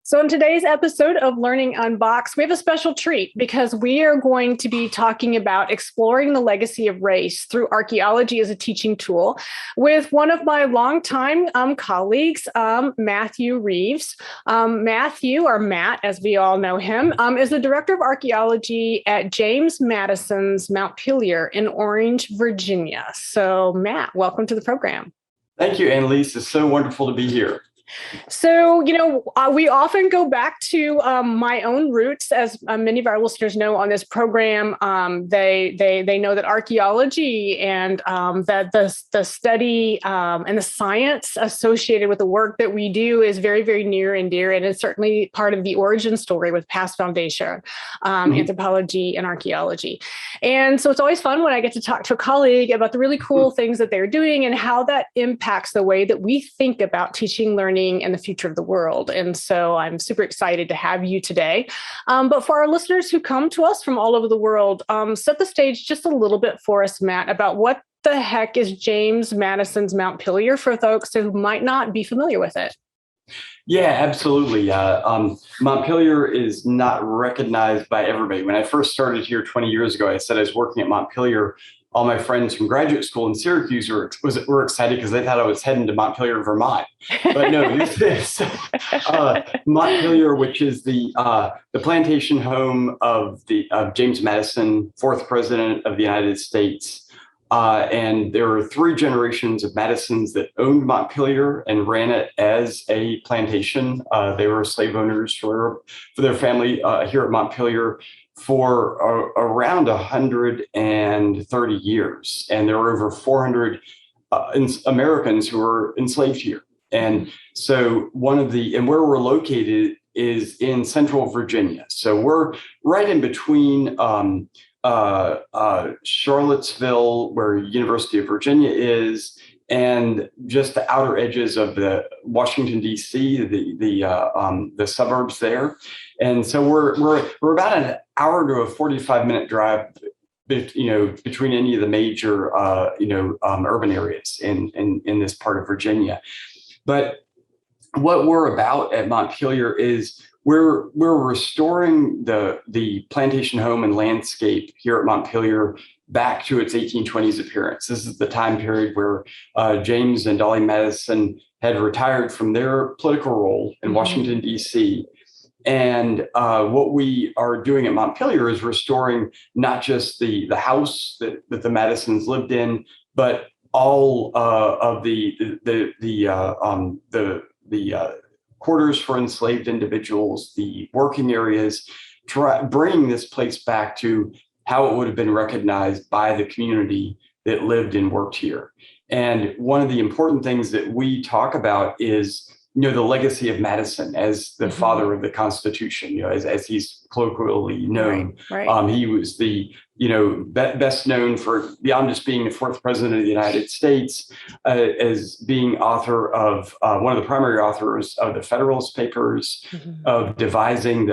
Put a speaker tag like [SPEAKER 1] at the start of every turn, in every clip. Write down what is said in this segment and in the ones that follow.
[SPEAKER 1] So in today's episode of Learning Unboxed, we have a special treat because we are going to be talking about exploring the legacy of race through archaeology as a teaching tool with one of my longtime colleagues, Matthew Reeves. Matthew, or Matt, as we all know him, is the Director of Archaeology at James Madison's Montpelier in Orange, Virginia. So Matt, welcome to the program.
[SPEAKER 2] Thank you, Annalise. It's so wonderful to be here.
[SPEAKER 1] So, we often go back to my own roots, as many of our listeners know on this program. They know that archaeology and that the study and the science associated with the work that we do is very, very near and dear, and it's certainly part of the origin story with Past Foundation, anthropology and archaeology. And so it's always fun when I get to talk to a colleague about the really cool things that they're doing and how that impacts the way that we think about teaching, learning, and the future of the world. And so I'm super excited to have you today. But for our listeners who come to us from all over the world, set the stage just a little bit for us, Matt, about what the heck is James Madison's Montpelier for folks who might not be familiar with it.
[SPEAKER 2] Yeah, absolutely. Montpelier is not recognized by everybody. When I first started here 20 years ago, I said I was working at Montpelier. All my friends from graduate school in Syracuse were excited because they thought I was heading to Montpelier, Vermont. But no, this Montpelier, which is the plantation home of James Madison, fourth president of the United States. And there were three generations of Madisons that owned Montpelier and ran it as a plantation. They were slave owners for their family here at Montpelier for around 130 years. And there were over 400 Americans who were enslaved here. And so and where we're located is in central Virginia. So we're right in between Charlottesville, where University of Virginia is, and just the outer edges of the Washington, D.C., the suburbs there. And so we're about an hour to a 45-minute drive, between any of the major, urban areas in this part of Virginia. But what we're about at Montpelier is we're restoring the plantation home and landscape here at Montpelier back to its 1820s appearance. This is the time period where James and Dolly Madison had retired from their political role in Washington, D.C. And what we are doing at Montpelier is restoring not just the house that the Madisons lived in, but all of the quarters for enslaved individuals, the working areas, bringing this place back to how it would have been recognized by the community that lived and worked here. And one of the important things that we talk about is, the legacy of Madison as the father of the Constitution, as he's colloquially known.
[SPEAKER 1] Right.
[SPEAKER 2] He was the, best known for, beyond just being the fourth president of the United States, as being author of one of the primary authors of the Federalist Papers, of devising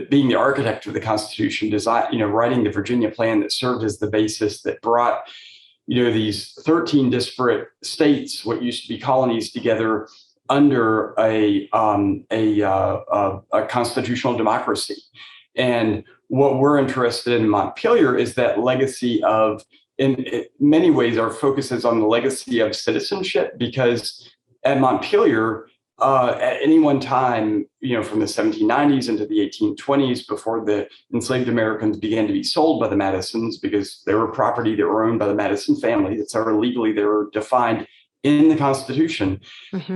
[SPEAKER 2] being the architect of the Constitution, writing the Virginia Plan that served as the basis that brought, these 13 disparate states, what used to be colonies, together under a constitutional democracy. And what we're interested in Montpelier is that legacy of, in many ways, our focus is on the legacy of citizenship, because at Montpelier, at any one time, from the 1790s into the 1820s, before the enslaved Americans began to be sold by the Madisons, because they were property that were owned by the Madison family, that's how legally they were defined in the Constitution,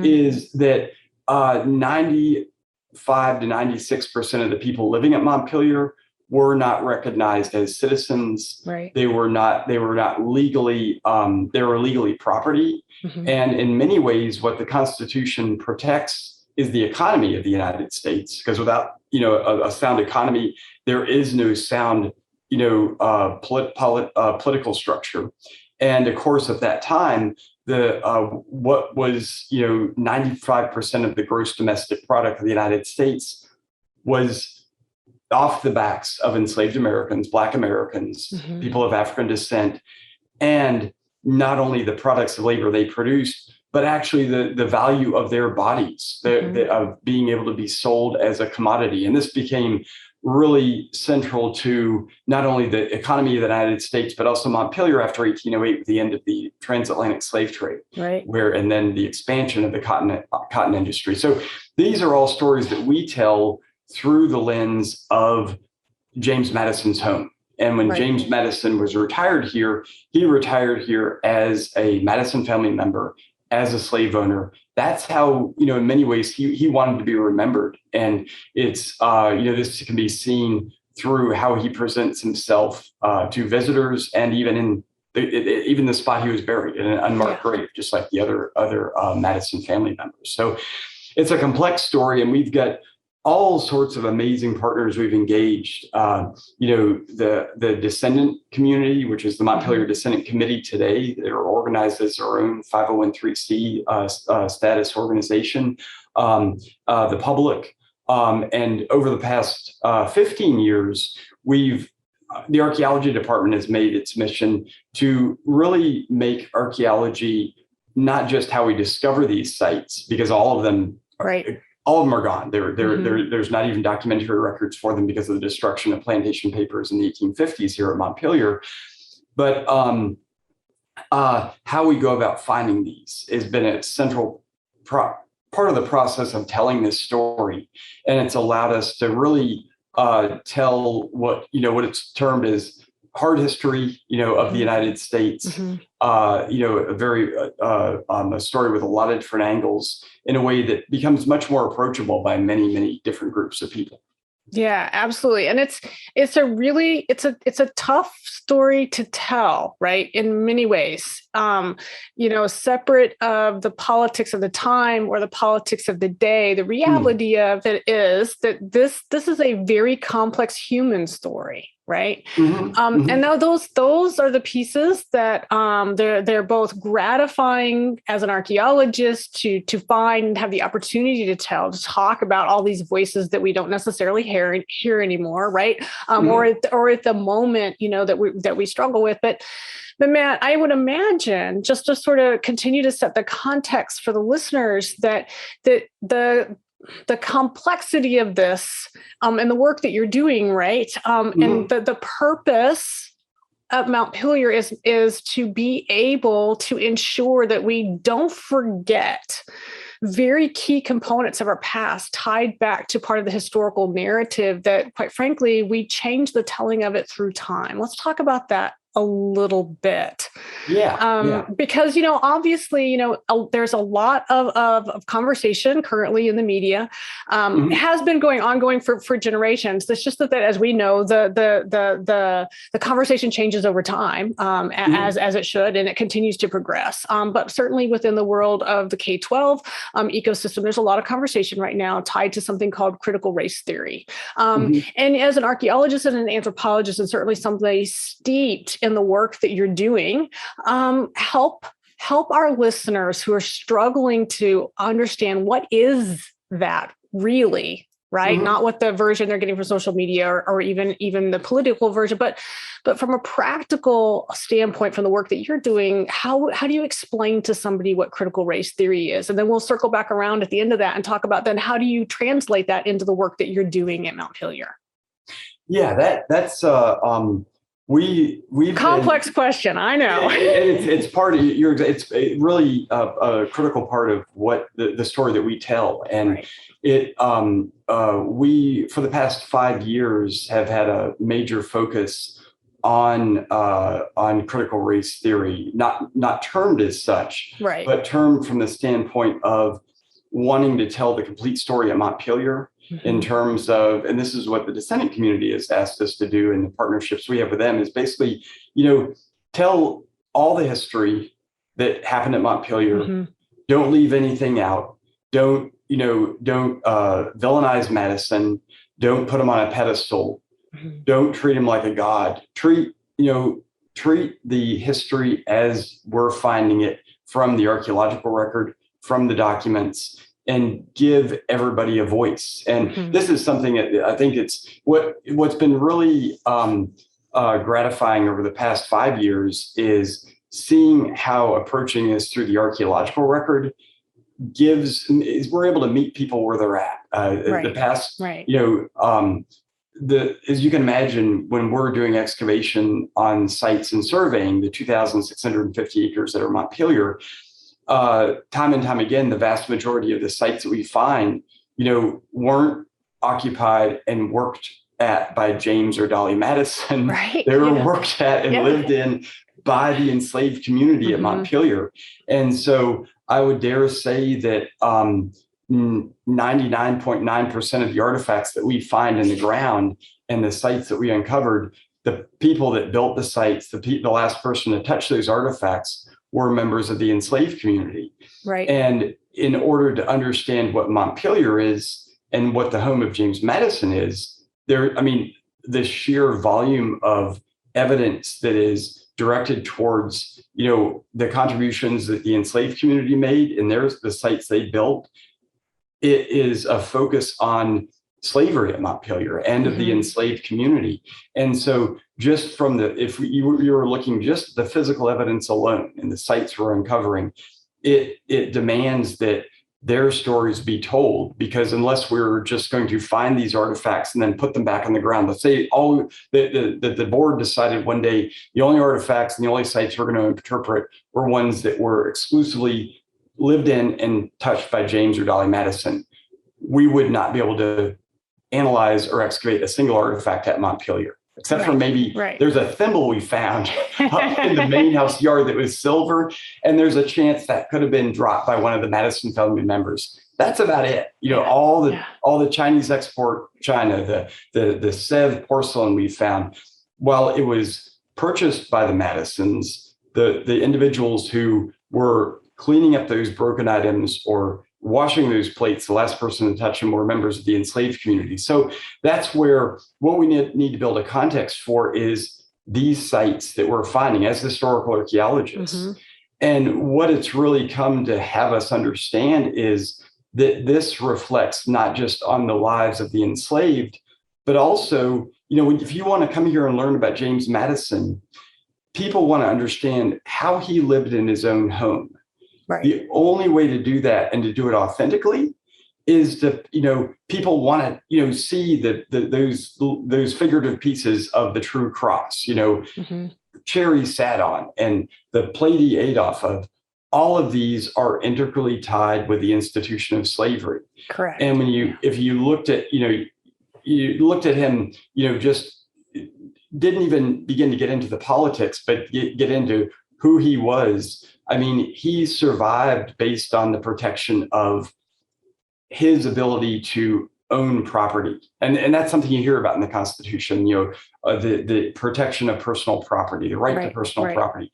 [SPEAKER 2] is that 95 to 96% of the people living at Montpelier were not recognized as citizens.
[SPEAKER 1] Right.
[SPEAKER 2] They were not legally, they were legally property. And in many ways, what the Constitution protects is the economy of the United States, because without, a sound economy, there is no sound, political structure. And of course, at that time, what was 95% of the gross domestic product of the United States was off the backs of enslaved Americans, Black Americans, people of African descent, and not only the products of labor they produced, but actually the value of their bodies, of being able to be sold as a commodity. And this became really central to not only the economy of the United States, but also Montpelier after 1808 with the end of the transatlantic slave trade,
[SPEAKER 1] right?
[SPEAKER 2] And then the expansion of the cotton industry. So these are all stories that we tell through the lens of James Madison's home. And when James Madison was retired here, he retired here as a Madison family member, as a slave owner. That's how, in many ways, he wanted to be remembered. And it's, this can be seen through how he presents himself to visitors, and even in the spot he was buried, in an unmarked grave, just like the other Madison family members. So it's a complex story, and we've got all sorts of amazing partners we've engaged. The descendant community, which is the Montpelier Descendant Committee today. They're organized as their own 501(c)(3) status organization. The public, and over the past 15 years, the archaeology department has made its mission to really make archaeology not just how we discover these sites, because all of them are gone. There's not even documentary records for them because of the destruction of plantation papers in the 1850s here at Montpelier. But how we go about finding these has been a central part of the process of telling this story. And it's allowed us to really tell what it's termed as hard history, of the United States, a story with a lot of different angles in a way that becomes much more approachable by many, many different groups of people.
[SPEAKER 1] Yeah, absolutely. And it's a tough story to tell, right? In many ways, separate of the politics of the time or the politics of the day. The reality of it is that this is a very complex human story. Right. And now those are the pieces that they're both gratifying as an archaeologist to find and have the opportunity to talk about all these voices that we don't necessarily hear anymore. Right. Or at the moment, that we struggle with. But Matt, I would imagine, just to sort of continue to set the context for the listeners, that the complexity of this and the work that you're doing, right? And the purpose of Montpelier is to be able to ensure that we don't forget very key components of our past tied back to part of the historical narrative that, quite frankly, we change the telling of it through time. Let's talk about that a little bit. Because, obviously, there's a lot of conversation currently in the media. It has been ongoing for generations. It's just that as we know, the conversation changes over time, as it should, and it continues to progress. But certainly within the world of the K-12 ecosystem, there's a lot of conversation right now tied to something called critical race theory. And as an archaeologist and an anthropologist, and certainly somebody steeped in the work that you're doing, help our listeners who are struggling to understand what is that really, right? Not what the version they're getting from social media or even the political version, but from a practical standpoint, from the work that you're doing, how do you explain to somebody what critical race theory is? And then we'll circle back around at the end of that and talk about then how do you translate that into the work that you're doing at Montpelier?
[SPEAKER 2] Yeah, that's we've
[SPEAKER 1] complex question, I know.
[SPEAKER 2] It's part of it's really a critical part of what the story that we tell, and we for the past 5 years have had a major focus on critical race theory, not termed as such, but termed from the standpoint of wanting to tell the complete story at Montpelier. In terms of, and this is what the descendant community has asked us to do in the partnerships we have with them, is basically, tell all the history that happened at Montpelier. Don't leave anything out. Don't villainize Madison. Don't put him on a pedestal. Don't treat him like a god. Treat the history as we're finding it from the archaeological record, from the documents, and give everybody a voice. And this is something that I think it's what's been really gratifying over the past 5 years is seeing how approaching this through the archaeological record we're able to meet people where they're at. The past, as you can imagine, when we're doing excavation on sites and surveying the 2,650 acres that are Montpelier, time and time again, the vast majority of the sites that we find, weren't occupied and worked at by James or Dolly Madison. They were worked at and lived in by the enslaved community at Montpelier. And so I would dare say that 99.9% of the artifacts that we find in the ground and the sites that we uncovered, the people that built the sites, the last person to touch those artifacts were members of the enslaved community. And in order to understand what Montpelier is and what the home of James Madison is, the sheer volume of evidence that is directed towards, the contributions that the enslaved community made and the sites they built, it is a focus on slavery at Montpelier and of the enslaved community. And so just from if you were looking just the physical evidence alone and the sites we're uncovering, it demands that their stories be told, because unless we're just going to find these artifacts and then put them back on the ground, let's say the board decided one day the only artifacts and the only sites we're going to interpret were ones that were exclusively lived in and touched by James or Dolly Madison, we would not be able to analyze or excavate a single artifact at Montpelier, except for maybe there's a thimble we found up in the main house yard that was silver, and there's a chance that could have been dropped by one of the Madison family members. That's about it. All the Chinese export china, the Sèvres porcelain we found, while it was purchased by the Madisons, the individuals who were cleaning up those broken items or washing those plates, the last person to touch them were members of the enslaved community. So that's where what we need to build a context for is these sites that we're finding as historical archaeologists. And what it's really come to have us understand is that this reflects not just on the lives of the enslaved, but also, if you want to come here and learn about James Madison, people want to understand how he lived in his own home. The only way to do that and to do it authentically is to, people want to, see those figurative pieces of the true cross, Cherry sat on and the plate he ate off of. All of these are integrally tied with the institution of slavery. And if you looked at, you looked at him, just didn't even begin to get into the politics, but get into who he was. He survived based on the protection of his ability to own property. And that's something you hear about in the Constitution, the protection of personal property, the right to personal property.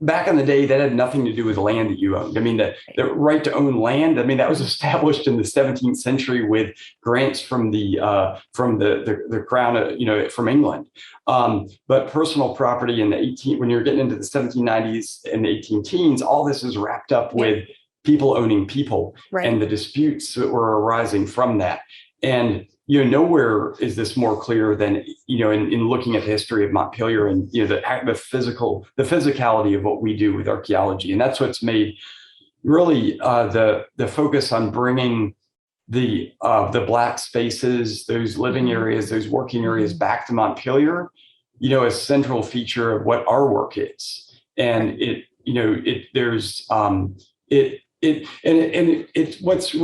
[SPEAKER 2] Back in the day, that had nothing to do with the land that you owned. The right to own land, that was established in the 17th century with grants from the crown, from England. But personal property in when you're getting into the 1790s and the 18 teens, all this is wrapped up with people owning people and the disputes that were arising from that. And nowhere is this more clear than in looking at the history of Montpelier and the physicality of what we do with archaeology. And that's what's made really the focus on bringing the Black spaces, those living areas, those working areas back to Montpelier, a central feature of what our work is. And what's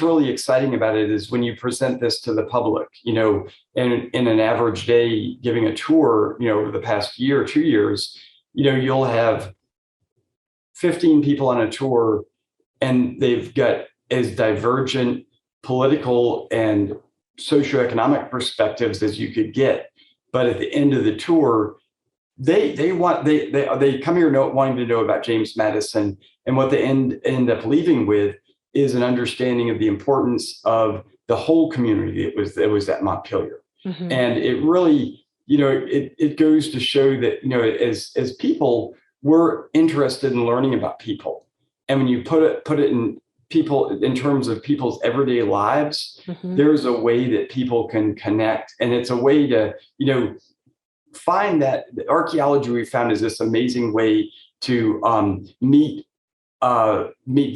[SPEAKER 2] really exciting about it is when you present this to the public, in an average day, giving a tour, over the past year or 2 years, you'll have 15 people on a tour and they've got as divergent political and socioeconomic perspectives as you could get. But at the end of the tour, they come here wanting to know about James Madison, and what they end up leaving with is an understanding of the importance of the whole community that was at Montpelier. And it really, it goes to show that as people, we're interested in learning about people, and when you put it in people in terms of people's everyday lives, there's a way that people can connect, and it's a way to find that archaeology, we found, is this amazing way to meet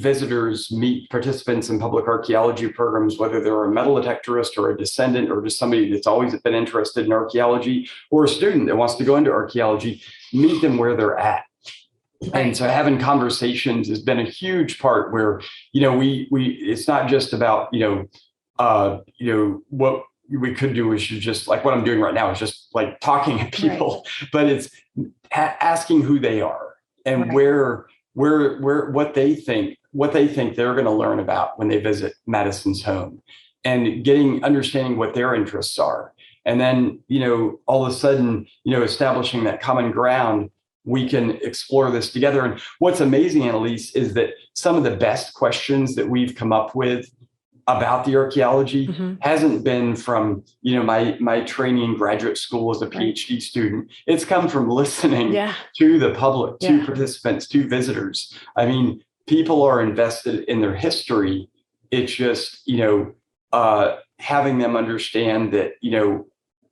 [SPEAKER 2] visitors, meet participants in public archaeology programs, whether they're a metal detectorist or a descendant or just somebody that's always been interested in archaeology, or a student that wants to go into archaeology, meet them where they're at. Right. And so having conversations has been a huge part where, we it's not just about, what we could do is just like what I'm doing right now is just like talking to people, right. But it's asking who they are and right. where what they think they're going to learn about when they visit Madison's home, and understanding what their interests are. And then, all of a sudden, establishing that common ground, we can explore this together. And what's amazing, Annalise, is that some of the best questions that we've come up with about the archaeology mm-hmm. hasn't been from, my training in graduate school as a PhD student. It's come from listening to the public, to participants, to visitors. I mean, people are invested in their history. It's just, having them understand that,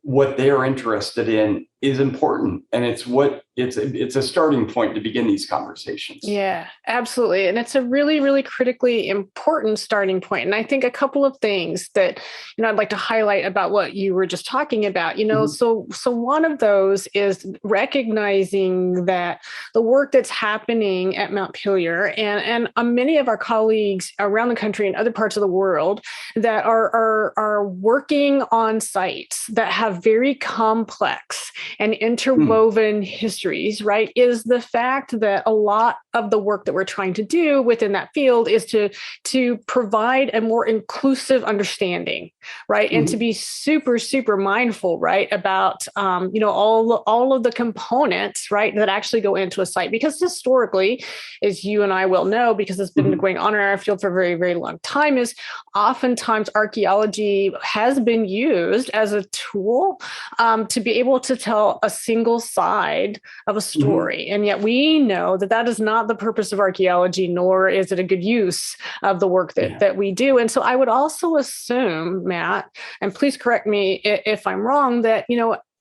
[SPEAKER 2] what they're interested in is important, and it's a starting point to begin these conversations.
[SPEAKER 1] Yeah, absolutely. And it's a really, really critically important starting point. And I think a couple of things that, I'd like to highlight about what you were just talking about, mm-hmm. so one of those is recognizing that the work that's happening at Montpelier and many of our colleagues around the country and other parts of the world that are working on sites that have very complex and interwoven histories, right, is the fact that a lot of the work that we're trying to do within that field is to provide a more inclusive understanding, right, mm-hmm. and to be super, super mindful, right, about all of the components, right, that actually go into a site. Because historically, as you and I will know, because it's been mm-hmm. going on in our field for a very, very long time, is oftentimes archaeology has been used as a tool to be able to tell a single side of a story. Mm-hmm. And yet we know that is not the purpose of archaeology, nor is it a good use of the work that we do. And so I would also assume, Matt, and please correct me if I'm wrong, that,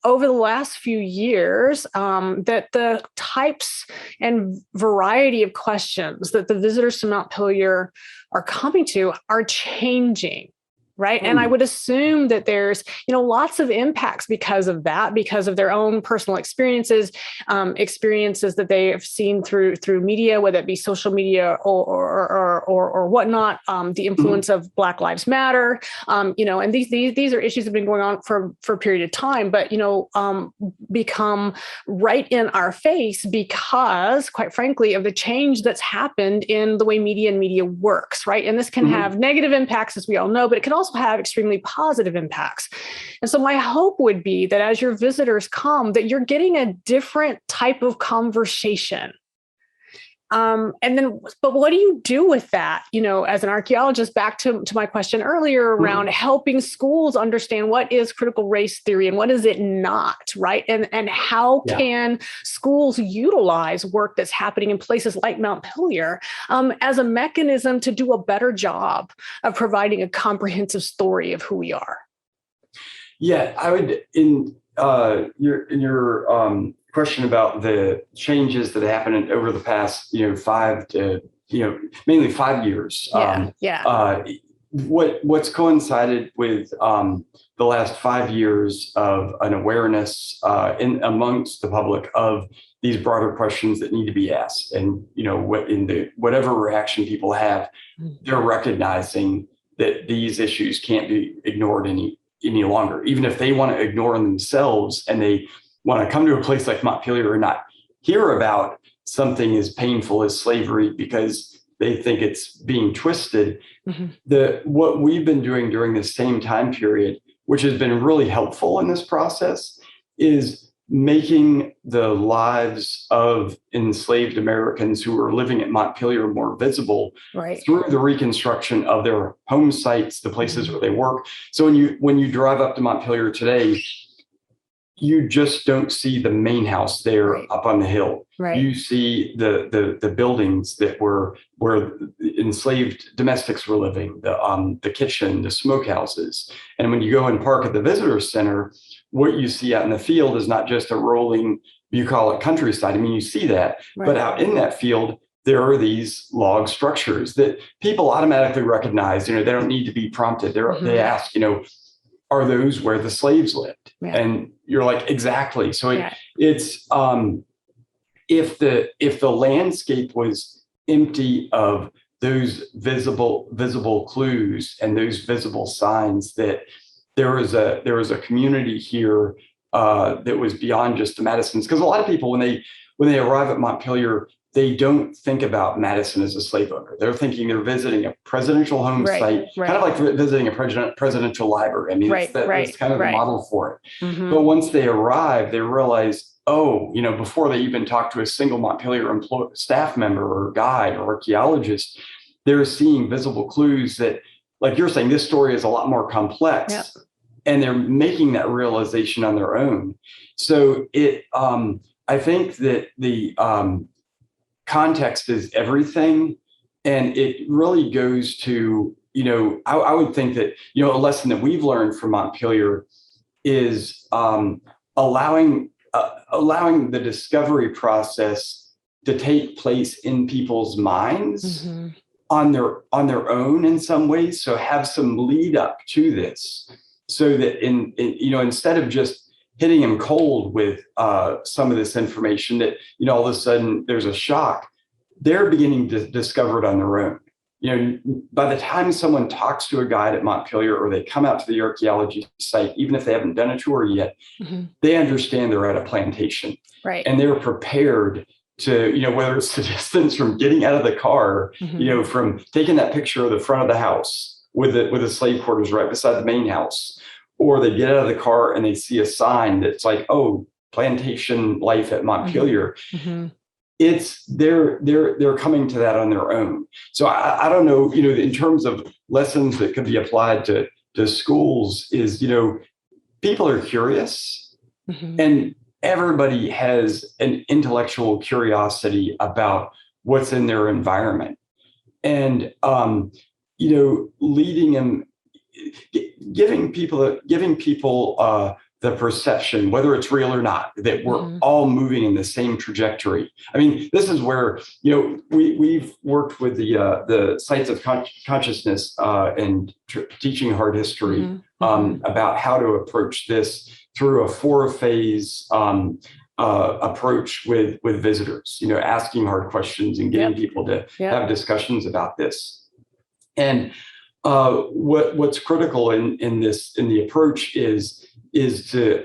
[SPEAKER 1] over the last few years, that the types and variety of questions that the visitors to Montpelier are coming to are changing. Right. And I would assume that there's, lots of impacts because of that, because of their own personal experiences that they have seen through media, whether it be social media or whatnot, the influence mm-hmm. of Black Lives Matter, and these are issues that have been going on for a period of time, but, become right in our face because, quite frankly, of the change that's happened in the way media works. Right. And this can mm-hmm. have negative impacts, as we all know, but it can also have extremely positive impacts. And so my hope would be that as your visitors come, that you're getting a different type of conversation. But what do you do with that? As an archaeologist, back to my question earlier around mm-hmm. helping schools understand what is critical race theory and what is it not, right? And how can schools utilize work that's happening in places like Montpelier as a mechanism to do a better job of providing a comprehensive story of who we are?
[SPEAKER 2] Yeah, I would, in your question about the changes that happened over the past, mainly 5 years. What's coincided with the last 5 years of an awareness amongst the public of these broader questions that need to be asked, and whatever reaction people have, they're recognizing that these issues can't be ignored any longer, even if they want to ignore them themselves and they want to come to a place like Montpelier or not hear about something as painful as slavery because they think it's being twisted. Mm-hmm. What we've been doing during this same time period, which has been really helpful in this process, is making the lives of enslaved Americans who were living at Montpelier more visible through the reconstruction of their home sites, the places mm-hmm. where they work. So when you drive up to Montpelier today, you just don't see the main house there up on the hill. Right. You see the buildings that were where enslaved domestics were living, the kitchen, the smokehouses. And when you go and park at the visitor center, what you see out in the field is not just a rolling, you call it countryside. I mean, you see that, but out in that field, there are these log structures that people automatically recognize. They don't need to be prompted. They ask, are those where the slaves lived?
[SPEAKER 1] Yeah.
[SPEAKER 2] And you're like, exactly. So it's if the landscape was empty of those visible clues and those visible signs that there was a community here that was beyond just the Madisons. Because a lot of people, when they arrive at Montpelier, they don't think about Madison as a slave owner. They're thinking they're visiting a presidential home site, kind of like visiting a presidential library. I mean, it's kind of the model for it. Mm-hmm. But once they arrive, they realize, before they even talk to a single Montpelier staff member or guide or archaeologist, they're seeing visible clues that, like you're saying, this story is a lot more complex. Yep. And they're making that realization on their own. So I think that the context is everything. And it really goes to, I would think that, a lesson that we've learned from Montpelier is allowing the discovery process to take place in people's minds on their own in some ways. So have some lead up to this, so that instead of just hitting them cold with some of this information that, all of a sudden there's a shock, they're beginning to discover it on their own. By the time someone talks to a guide at Montpelier or they come out to the archaeology site, even if they haven't done a tour yet, they understand they're at a plantation. Right. And they're prepared to, whether it's the distance from getting out of the car, from taking that picture of the front of the house with the slave quarters right beside the main house, or they get out of the car and they see a sign that's like, oh, plantation life at Montpelier. It's they're coming to that on their own. So I don't know, in terms of lessons that could be applied to schools is, people are curious and everybody has an intellectual curiosity about what's in their environment, and, leading them, giving people the perception, whether it's real or not, that we're all moving in the same trajectory. I mean, this is where, we've worked with the sites of consciousness and teaching hard history about how to approach this through a 4-phase approach with visitors, asking hard questions and getting people to have discussions about this. And what's critical in the approach is to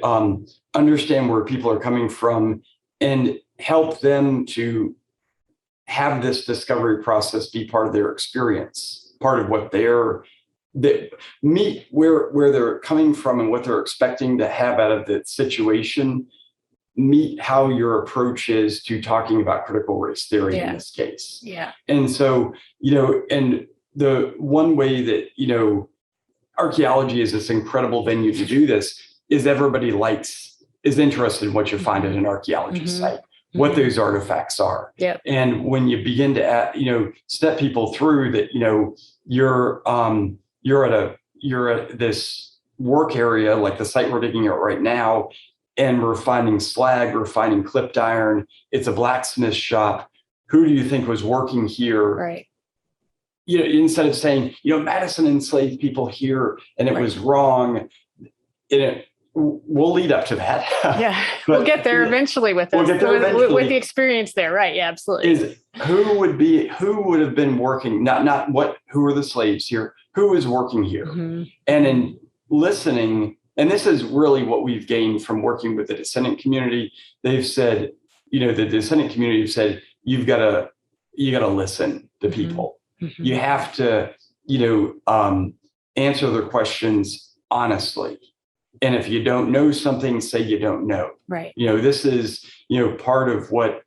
[SPEAKER 2] understand where people are coming from and help them to have this discovery process be part of their experience, part of what meet where they're coming from and what they're expecting to have out of the situation, meet how your approach is to talking about critical race theory in this case. Yeah. And so, and the one way that, archaeology is this incredible venue to do this is everybody is interested in what you find at an archaeology site, what those artifacts are. Yep. And when you begin to, step people through that, you're at this work area, like the site we're digging at right now, and we're finding slag, we're finding clipped iron. It's a blacksmith shop. Who do you think was working here? Right. Instead of saying, Madison enslaved people here and it was wrong, we'll lead up to that. Yeah, but we'll get there eventually with this, with the experience there. Right. Yeah, absolutely. Is who would have been working, who are the slaves here? Who is working here? And in listening, and this is really what we've gained from working with the descendant community. They've said, the descendant community have said, you got to listen to people. You have to, answer their questions honestly. And if you don't know something, say you don't know. Right. This is, part of what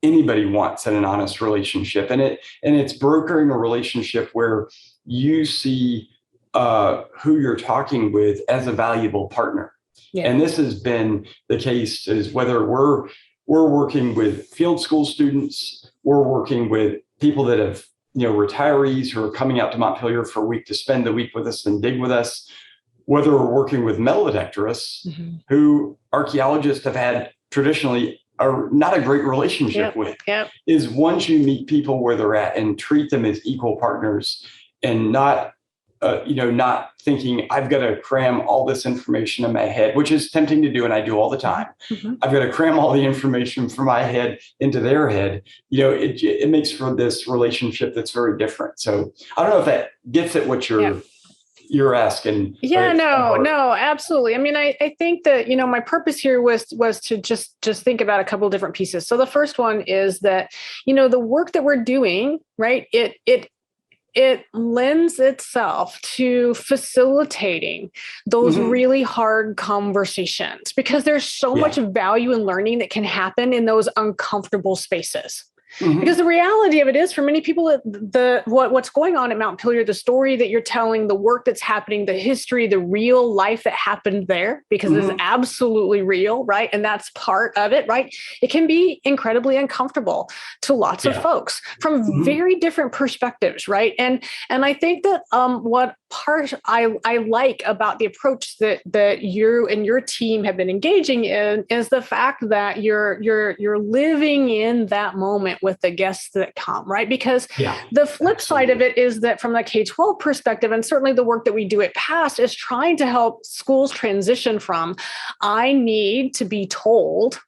[SPEAKER 2] anybody wants in an honest relationship. And it's brokering a relationship where you see who you're talking with as a valuable partner. Yeah. And this has been the case is whether we're working with field school students, we're working with people that have, retirees who are coming out to Montpelier for a week to spend the week with us and dig with us. whether we're working with metal detectorists, who archaeologists have had traditionally not a great relationship with, is once you meet people where they're at and treat them as equal partners, and not not thinking I've got to cram all this information in my head, which is tempting to do, and I do all the time. I've got to cram all the information from my head into their head. It makes for this relationship that's very different. So I don't know if that gets at what you're asking.
[SPEAKER 1] No, absolutely. I mean, I think that, my purpose here was to just think about a couple of different pieces. So the first one is that, the work that we're doing, right, it lends itself to facilitating those really hard conversations, because there's so much value in learning that can happen in those uncomfortable spaces. Because the reality of it is, for many people, what's going on at Montpelier, the story that you're telling, the work that's happening, the history, the real life that happened there, because it's absolutely real, right? And that's part of it, right? It can be incredibly uncomfortable to lots of folks from very different perspectives, right? And I think that what part I like about the approach that you and your team have been engaging in is the fact that you're living in that moment with the guests that come, right? Because the flip side of it is that from the K-12 perspective, and certainly the work that we do at PAST, is trying to help schools transition from, I need to be told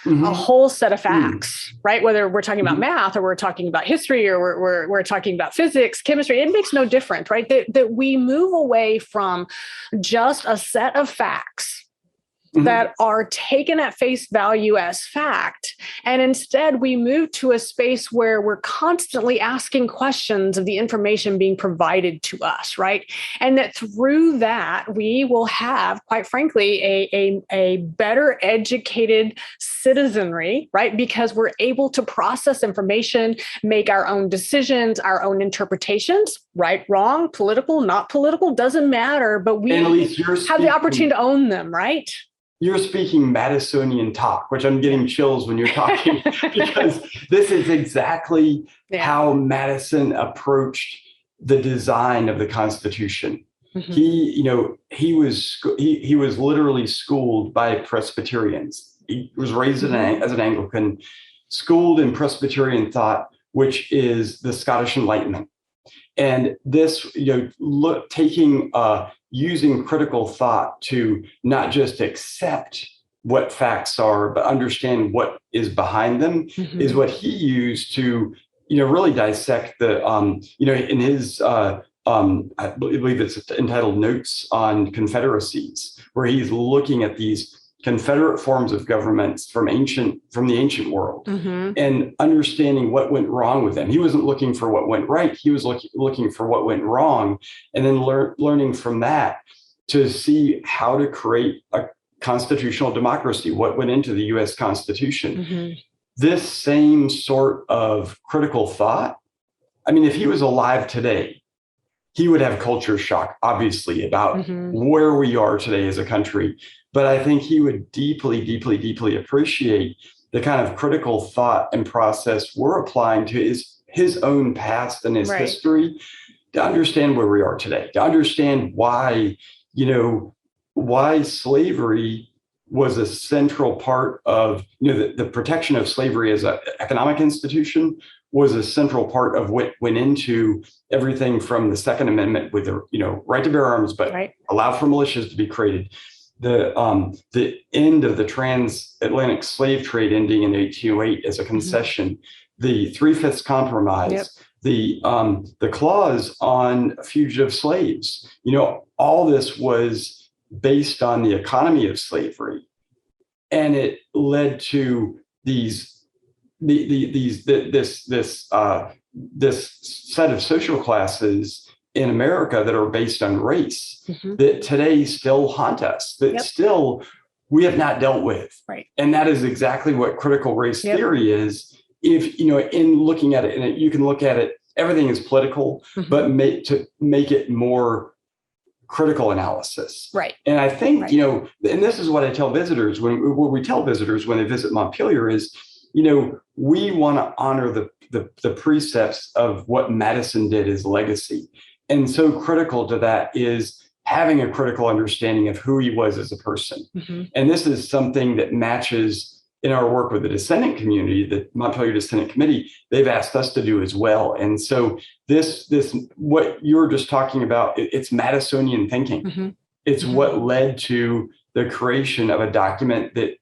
[SPEAKER 1] a whole set of facts, right? Whether we're talking about math, or we're talking about history, or we're talking about physics, chemistry, it makes no difference, right? That we move away from just a set of facts that are taken at face value as fact. And instead, we move to a space where we're constantly asking questions of the information being provided to us, right? And that through that, we will have, quite frankly, a better educated citizenry, right? Because we're able to process information, make our own decisions, our own interpretations, right, wrong, political, not political, doesn't matter, but we have the opportunity to own them, right?
[SPEAKER 2] You're speaking Madisonian talk, which I'm getting chills when you're talking, because this is exactly how Madison approached the design of the Constitution. He was literally schooled by Presbyterians. He was raised as an Anglican, schooled in Presbyterian thought, which is the Scottish Enlightenment. And this, using critical thought to not just accept what facts are, but understand what is behind them, is what he used to, really dissect the, in his, I believe it's entitled Notes on Confederacies, where he's looking at these Confederate forms of governments from the ancient world, and understanding what went wrong with them. He wasn't looking for what went right. He was looking for what went wrong, and then learning from that to see how to create a constitutional democracy, what went into the U.S. Constitution. This same sort of critical thought, I mean, if he was alive today, he would have culture shock, obviously, about where we are today as a country. But I think he would deeply, deeply, deeply appreciate the kind of critical thought and process we're applying to his own past and his history, to understand where we are today, to understand why slavery was a central part of, the protection of slavery as an economic institution was a central part of what went into everything from the Second Amendment with the, right to bear arms, but allow for militias to be created. The end of the transatlantic slave trade ending in 1808 as a concession, the Three-Fifths Compromise, the clause on fugitive slaves, all this was based on the economy of slavery, and it led to this set of social classes in America that are based on race that today still haunt us, that still we have not dealt with. And that is exactly what critical race theory is. If, in looking at it, and you can look at it, everything is political, but to make it more critical analysis. And I think, and this is what I tell visitors when we tell visitors when they visit Montpelier is, we want to honor the precepts of what Madison did as legacy. And so critical to that is having a critical understanding of who he was as a person.
[SPEAKER 1] Mm-hmm.
[SPEAKER 2] And this is something that matches in our work with the descendant community, the Montpelier Descendant Committee, they've asked us to do as well. And so this what you're just talking about, it's Madisonian thinking.
[SPEAKER 1] Mm-hmm.
[SPEAKER 2] It's
[SPEAKER 1] Mm-hmm.
[SPEAKER 2] what led to the creation of a document that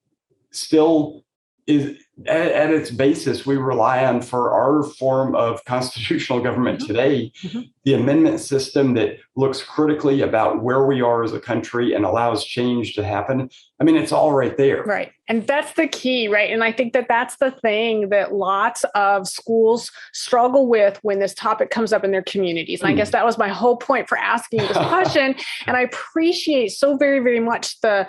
[SPEAKER 2] still is at its basis, we rely on for our form of constitutional government
[SPEAKER 1] Mm-hmm.
[SPEAKER 2] today,
[SPEAKER 1] Mm-hmm.
[SPEAKER 2] the amendment system that looks critically about where we are as a country and allows change to happen. I mean, it's all right there.
[SPEAKER 1] Right. And that's the key, right? And I think that that's the thing that lots of schools struggle with when this topic comes up in their communities. And I guess that was my whole point for asking this question. And I appreciate so very, very much the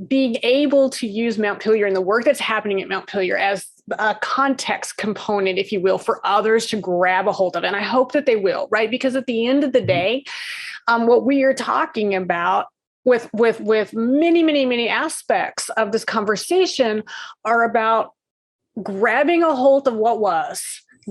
[SPEAKER 1] being able to use Montpelier and the work that's happening at Montpelier as a context component, if you will, for others to grab a hold of. And I hope that they will, right? Because at the end of the day, what we are talking about with many, many, many aspects of this conversation are about grabbing a hold of what was,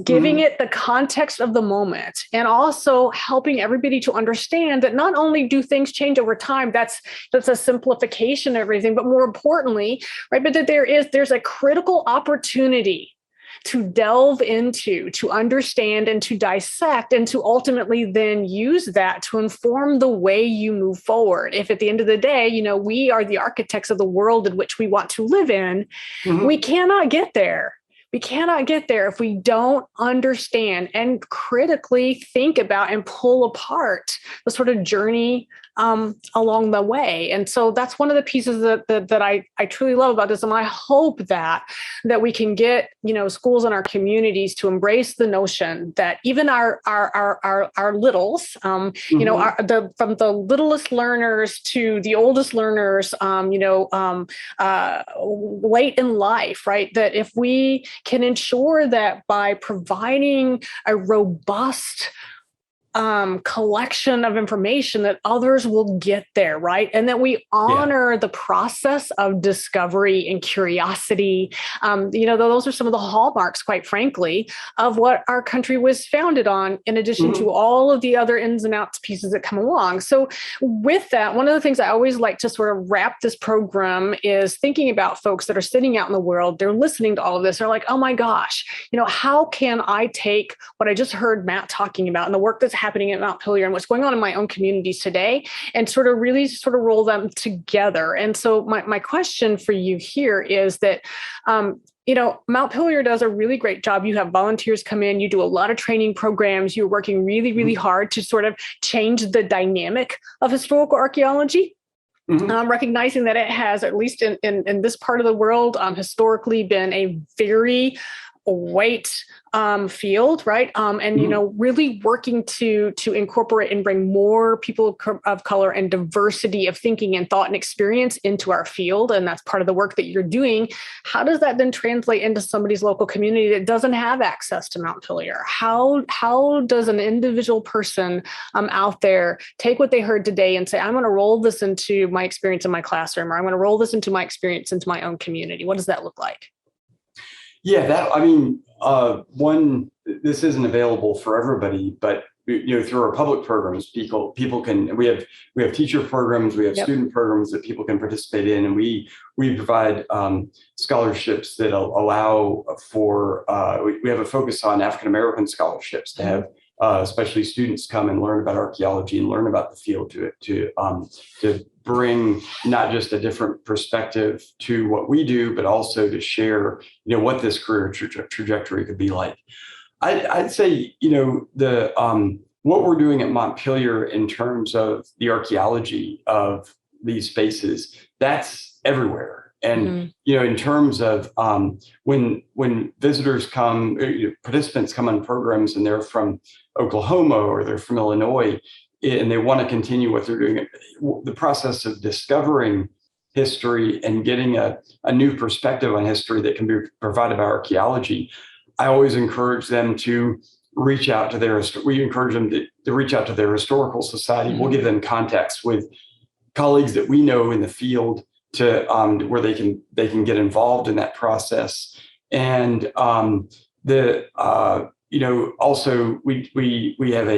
[SPEAKER 1] giving it the context of the moment, and also helping everybody to understand that not only do things change over time, that's a simplification of everything, but more importantly, right, but that there's a critical opportunity to delve into, to understand and to dissect, and to ultimately then use that to inform the way you move forward. If at the end of the day, we are the architects of the world in which we want to live in, we cannot get there. We cannot get there if we don't understand and critically think about and pull apart the sort of journey along the way. And so that's one of the pieces that I truly love about this. And I hope that we can get, schools in our communities to embrace the notion that even our littles, from the littlest learners to the oldest learners, late in life, right? That if we can ensure that by providing a robust collection of information, that others will get there, right? And that we honor the process of discovery and curiosity. Those are some of the hallmarks, quite frankly, of what our country was founded on, in addition to all of the other ins and outs pieces that come along. So with that, one of the things I always like to sort of wrap this program is thinking about folks that are sitting out in the world, they're listening to all of this, they're like, oh my gosh, how can I take what I just heard Matt talking about and the work that's happening at Montpelier and what's going on in my own communities today, and sort of roll them together. And so my question for you here is that, Montpelier does a really great job. You have volunteers come in, you do a lot of training programs, you're working really, really hard to sort of change the dynamic of historical archaeology. Recognizing that it has, at least in this part of the world, historically been a very white field, right? Really working to incorporate and bring more people of color and diversity of thinking and thought and experience into our field. And that's part of the work that you're doing. How does that then translate into somebody's local community that doesn't have access to Montpelier? How does an individual person out there take what they heard today and say, I'm going to roll this into my experience in my classroom, or I'm going to roll this into my experience into my own community? What does that look like?
[SPEAKER 2] Yeah, this isn't available for everybody, but through our public programs, people can. We have teacher programs, we have student programs that people can participate in, and we provide scholarships that allow for. We have a focus on African American scholarships to have especially students come and learn about archaeology and learn about the field to bring not just a different perspective to what we do, but also to share, what this career trajectory could be like. I'd say, what we're doing at Montpelier in terms of the archaeology of these spaces, that's everywhere. And, in terms of when visitors come, participants come on programs and they're from Oklahoma or they're from Illinois, and they want to continue what they're doing, the process of discovering history and getting a new perspective on history that can be provided by archaeology, I always encourage them to reach out to we encourage them to reach out to their historical society. We'll give them contacts with colleagues that we know in the field to where they can get involved in that process. And also we have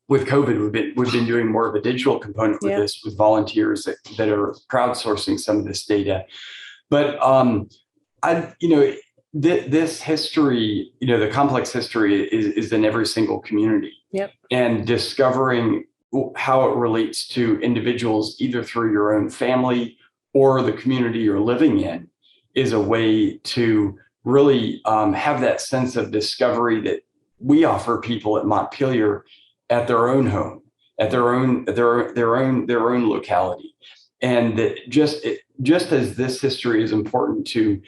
[SPEAKER 2] with COVID, we've been doing more of a digital component with this, with volunteers that are crowdsourcing some of this data. But this history, the complex history is in every single community.
[SPEAKER 1] Yep.
[SPEAKER 2] And discovering how it relates to individuals, either through your own family or the community you're living in, is a way to really have that sense of discovery that we offer people at Montpelier at their own home, at their own locality. And that just as this history is important to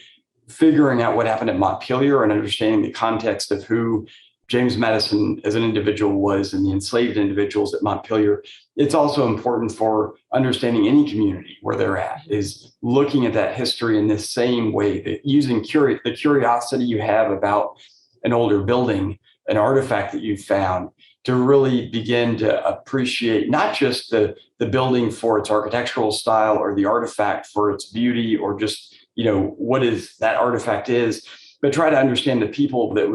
[SPEAKER 2] figuring out what happened at Montpelier and understanding the context of who James Madison as an individual was and the enslaved individuals at Montpelier, it's also important for understanding any community where they're at, is looking at that history in this same way, that using the curiosity you have about an older building, an artifact that you've found, to really begin to appreciate not just the building for its architectural style or the artifact for its beauty or just, what is that artifact is, but try to understand the people that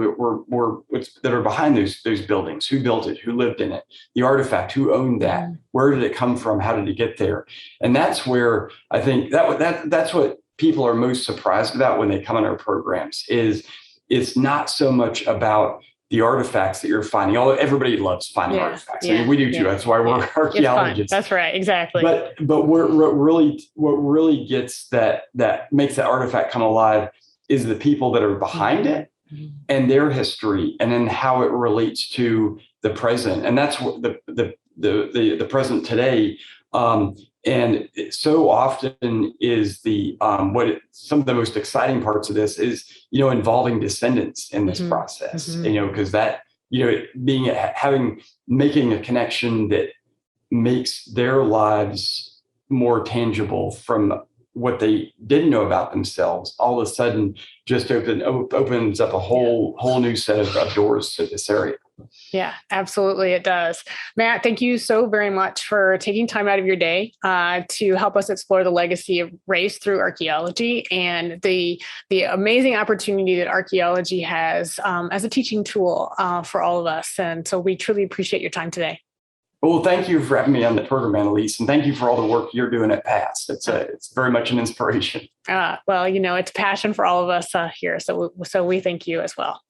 [SPEAKER 2] that are behind those buildings, who built it, who lived in it, the artifact, who owned that, where did it come from, how did it get there? And that's where I think that's what people are most surprised about when they come in our programs. Is it's not so much about the artifacts that you're finding, although everybody loves finding artifacts. I mean, we do too. That's why we're archaeologists.
[SPEAKER 1] That's right, exactly.
[SPEAKER 2] But what really gets that makes that artifact come alive is the people that are behind it and their history, and then how it relates to the present. And that's what the present today. And so often is some of the most exciting parts of this is, involving descendants in this process, because that, making a connection that makes their lives more tangible from what they didn't know about themselves, all of a sudden just opens up a whole new set of doors to this area.
[SPEAKER 1] Yeah, absolutely. It does. Matt, thank you so very much for taking time out of your day to help us explore the legacy of race through archaeology and the amazing opportunity that archaeology has as a teaching tool for all of us. And so we truly appreciate your time today.
[SPEAKER 2] Well, thank you for having me on the program, Annalise, and thank you for all the work you're doing at PAST. It's very much an inspiration.
[SPEAKER 1] Well, it's passion for all of us here. So we thank you as well.